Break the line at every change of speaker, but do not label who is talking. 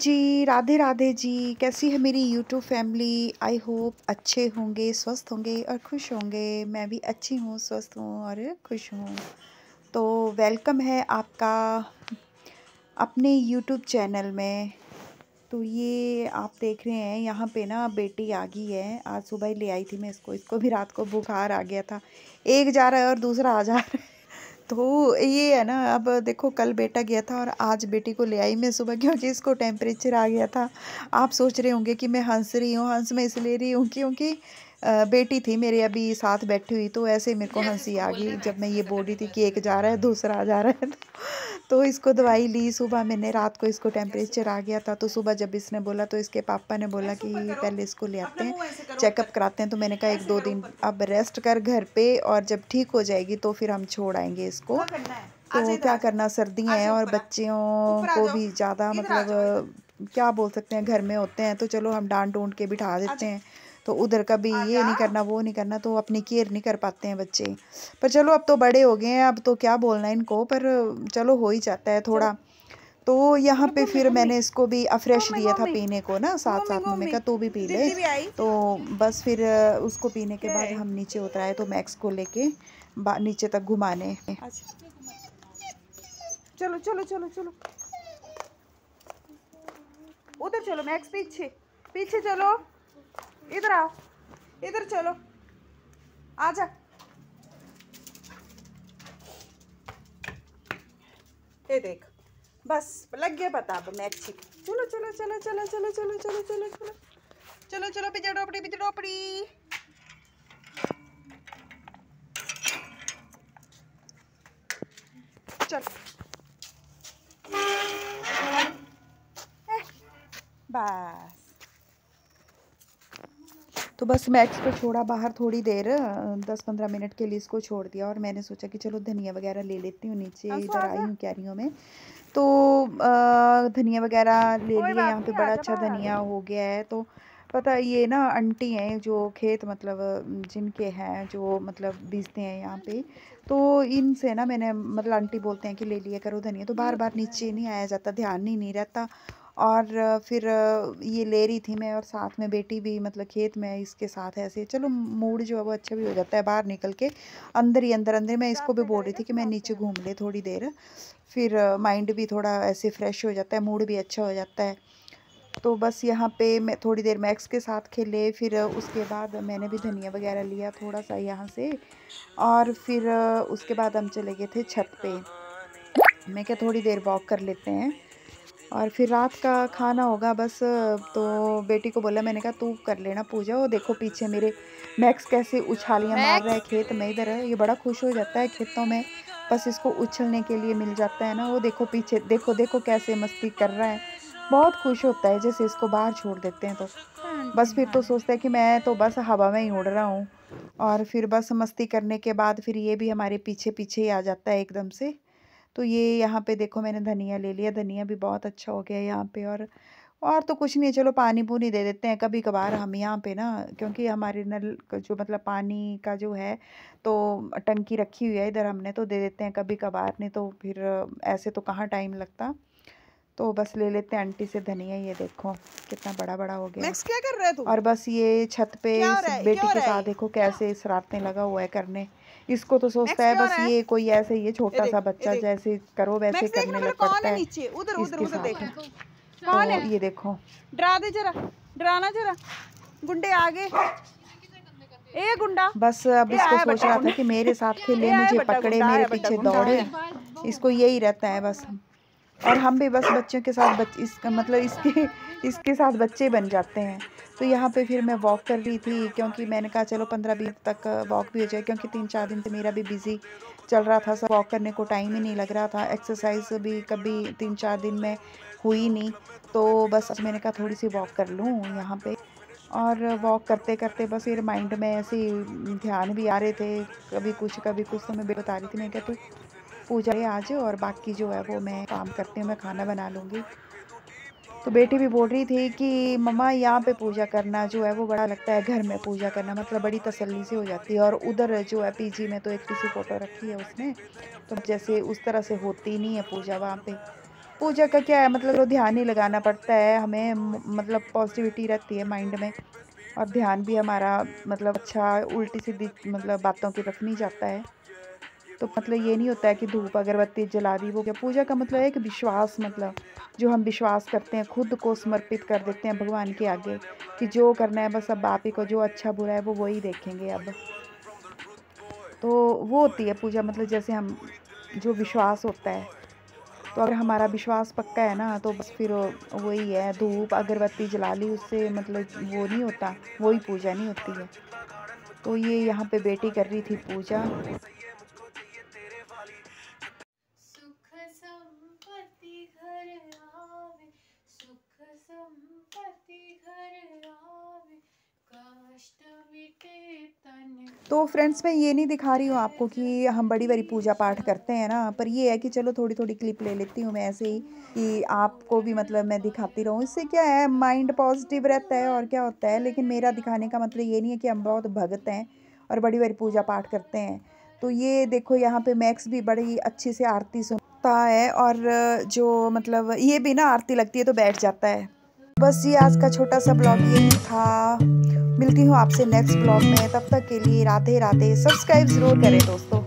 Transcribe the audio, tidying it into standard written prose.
जी, राधे राधे जी। कैसी है मेरी यूट्यूब फैमिली? आई होप अच्छे होंगे, स्वस्थ होंगे और खुश होंगे। मैं भी अच्छी हूँ, स्वस्थ हूँ और खुश हूँ। तो वेलकम है आपका अपने यूट्यूब चैनल में। तो ये आप देख रहे हैं यहाँ पे ना बेटी आ गई है। आज सुबह ही ले आई थी मैं इसको भी रात को बुखार आ गया था। एक जा रहा है और दूसरा आ जा रहा है। तो ये है ना, अब देखो कल बेटा गया था और आज बेटी को ले आई मैं सुबह, क्योंकि इसको टेम्परेचर आ गया था। आप सोच रहे होंगे कि मैं हंस रही हूँ, हंस मैं इसलिए रही हूँ क्योंकि बेटी थी मेरे अभी साथ बैठी हुई, तो ऐसे मेरे को हंसी आ गई जब मैं ये बोल रही थी कि एक जा रहा है दूसरा आ जा रहा है। तो इसको दवाई ली सुबह मैंने, रात को इसको टेम्परेचर आ गया था। तो सुबह जब इसने बोला तो इसके पापा ने बोला कि पहले इसको ले आते हैं, चेकअप कराते हैं। तो मैंने कहा 1-2 दिन अब रेस्ट कर घर पे, और जब ठीक हो जाएगी तो फिर हम छोड़ आएंगे इसको। तो क्या करना, सर्दियाँ हैं और बच्चियों को भी ज़्यादा मतलब क्या बोल सकते हैं, घर में होते हैं तो चलो हम डांट डूंट के बिठा देते हैं। तो उधर कभी ये नहीं करना वो नहीं करना, तो अपनी केयर नहीं कर पाते हैं बच्चे। पर चलो अब तो बड़े हो गए हैं, अब तो क्या बोलना इनको, पर चलो हो ही जाता है थोड़ा। तो यहाँ पे फिर मैंने इसको भी फ्रेश दिया था पीने को ना, साथ साथ में कहा तू भी पी ले। तो बस फिर उसको पीने के बाद हम नीचे उतराए तो मैक्स को लेके नीचे तक घुमाने।
चलो चलो चलो चलो, उधर चलो मैक्स, पीछे पीछे चलो, इधर आओ, इधर चलो, आजा। ये देख, बस लग गया पता अब मैक्स। चलो चलो चलो चलो चलो चलो चलो चलो चलो चलो चलो, पीछे डोपड़ी, पीछे डोपड़ी। चल बस।
तो बस मैक्स को छोड़ा बाहर थोड़ी देर, 10-15 मिनट के लिए इसको छोड़ दिया। और मैंने सोचा कि चलो धनिया वगैरह ले लेती हूँ, नीचे इधर आई हूँ क्यारियों में। तो धनिया वगैरह ले लिया, यहाँ पे बड़ा अच्छा धनिया हो गया है। तो पता ये ना आंटी हैं जो खेत मतलब जिनके हैं, जो मतलब बीजते हैं यहाँ पे। तो इनसे ना मैंने मतलब आंटी बोलते हैं कि ले लिया करो धनिया। तो बार बार नीचे नहीं आया जाता, ध्यान ही नहीं रहता। और फिर ये ले रही थी मैं, और साथ में बेटी भी मतलब खेत में इसके साथ ऐसे चलो मूड जो है वो अच्छा भी हो जाता है बाहर निकल के। अंदर ही अंदर मैं इसको भी बोल रही थी कि मैं नीचे घूम ले थोड़ी देर, फिर माइंड भी थोड़ा ऐसे फ्रेश हो जाता है, मूड भी अच्छा हो जाता है। तो बस यहाँ पे मैं थोड़ी देर मैक्स के साथ खेले, फिर उसके बाद मैंने भी धनिया वगैरह लिया थोड़ा सा यहाँ से। और फिर उसके बाद हम चले गए थे छत पे। मैं क्या थोड़ी देर वॉक कर लेते हैं और फिर रात का खाना होगा बस। तो बेटी को बोला, मैंने कहा तू कर लेना पूजा। वो देखो पीछे मेरे मैक्स कैसे उछालियाँ मार रहा है खेत में, इधर है ये बड़ा खुश हो जाता है खेतों में, बस इसको उछलने के लिए मिल जाता है ना। वो देखो पीछे, देखो देखो कैसे मस्ती कर रहा है, बहुत खुश होता है जैसे इसको बाहर छोड़ देते हैं। तो बस फिर तो सोचता है कि मैं तो बस हवा में ही उड़ रहा हूँ। और फिर बस मस्ती करने के बाद फिर ये भी हमारे पीछे पीछे ही आ जाता है एकदम से। तो ये यहाँ पे देखो मैंने धनिया ले लिया, धनिया भी बहुत अच्छा हो गया यहाँ पे। और तो कुछ नहीं, चलो पानी पूनी दे देते हैं कभी कभार हम यहाँ पे ना, क्योंकि हमारे नल का जो मतलब पानी का जो है तो टंकी रखी हुई है इधर हमने, तो दे देते हैं कभी कभार, नहीं तो फिर ऐसे तो कहाँ टाइम लगता। तो बस ले लेते हैं आंटी से धनिया। ये देखो कितना बड़ा बड़ा हो गया।
मैक्स क्या कर रहा है तू?
और बस ये छत पे
क्या हो रहा है?
बेटी
क्या हो
के
रहा
साथ
है?
देखो कैसे शरारतें लगा हुआ है करने। इसको तो सोचता
मैक्स
है
क्या हो
बस
रहा है?
ये कोई ऐसे ये
ये
छोटा
देख,
सा
ये
बच्चा
देख।
जैसे करो वैसे
मैक्स देखना
करने
मेरा
लग
कौन
पड़ता
है
है
नीचे, उधर उधर
इसके
उधर
साथ।
देख। कौन
तो
है?
ये देखो,
डरा दे जरा, डराना जरा, गुंडे आगे। ए गुंडा,
बस अब
ए
इसको
आया
सोच
बड्डा
रहा था
गुंडा,
कि मेरे साथ
ए
खेले,
आया
मुझे
बड्डा
पकड़े,
गुंडा,
मेरे
आया बड्डा
पीछे
गुंडा
दौड़े।
आया।
इसको यही रहता है बस। और हम भी बस बच्चों के साथ इसका मतलब इसके साथ बच्चे बन जाते हैं। तो यहाँ पे फिर मैं वॉक कर रही थी, क्योंकि मैंने कहा चलो 15-20 मिनट तक वॉक भी हो जाए, क्योंकि 3-4 दिन से मेरा भी बिजी चल रहा था, सब वॉक करने को टाइम ही नहीं लग रहा था, एक्सरसाइज भी कभी 3-4 दिन में हुई नहीं। तो बस आज मैंने कहा थोड़ी सी वॉक कर लूँ यहाँ पे। और वॉक करते करते बस फिर माइंड में ऐसे ही ध्यान भी आ रहे थे, कभी कुछ। तो मैं बता रही थी, मैं क्या तू पूजा है आज, और बाकी जो है वो मैं काम करती हूँ, मैं खाना बना लूँगी। तो बेटी भी बोल रही थी कि मम्मा यहाँ पे पूजा करना जो है वो बड़ा लगता है, घर में पूजा करना मतलब बड़ी तसल्ली से हो जाती है। और उधर जो है पीजी में तो एक सी फोटो रखी है उसने, तो जैसे उस तरह से होती नहीं है पूजा वहाँ पे। पूजा का क्या है मतलब ध्यान ही लगाना पड़ता है हमें, मतलब पॉजिटिविटी रहती है माइंड में, और ध्यान भी हमारा मतलब अच्छा उल्टी सीधी मतलब बातों की तरफ नहीं जाता है। तो मतलब ये नहीं होता है कि धूप अगरबत्ती जला दी वो क्या। पूजा का मतलब है कि विश्वास, मतलब जो हम विश्वास करते हैं, खुद को समर्पित कर देते हैं भगवान के आगे कि जो करना है बस अब आप ही को, जो अच्छा बुरा है वो वही देखेंगे अब। तो वो होती है पूजा, मतलब जैसे हम जो विश्वास होता है। तो अगर हमारा विश्वास पक्का है ना तो बस फिर वही है, धूप अगरबत्ती जला ली उससे मतलब वो नहीं होता, वही पूजा नहीं होती है। तो ये यहाँ पे बेटी कर रही थी पूजा।
सुख संपत्ति घर आवे, सुख संपत्ति घर आवे, कष्ट मिटे तन।
तो फ्रेंड्स मैं ये नहीं दिखा रही हूँ आपको कि हम बड़ी बड़ी पूजा पाठ करते हैं ना, पर ये है कि चलो थोड़ी थोड़ी क्लिप ले लेती हूँ मैं ऐसे ही कि आपको भी मतलब मैं दिखाती रहूँ। इससे क्या है, माइंड पॉजिटिव रहता है और क्या होता है। लेकिन मेरा दिखाने का मतलब ये नहीं है कि हम बहुत भगत हैं और बड़ी बड़ी पूजा पाठ करते हैं। तो ये देखो यहाँ पे मैक्स भी बड़ी अच्छी से आरती सुनता है, और जो मतलब ये भी ना आरती लगती है तो बैठ जाता है। बस ये आज का छोटा सा ब्लॉग यही था। मिलती हूँ आपसे नेक्स्ट ब्लॉग में, तब तक के लिए राधे राधे। सब्सक्राइब ज़रूर करें दोस्तों।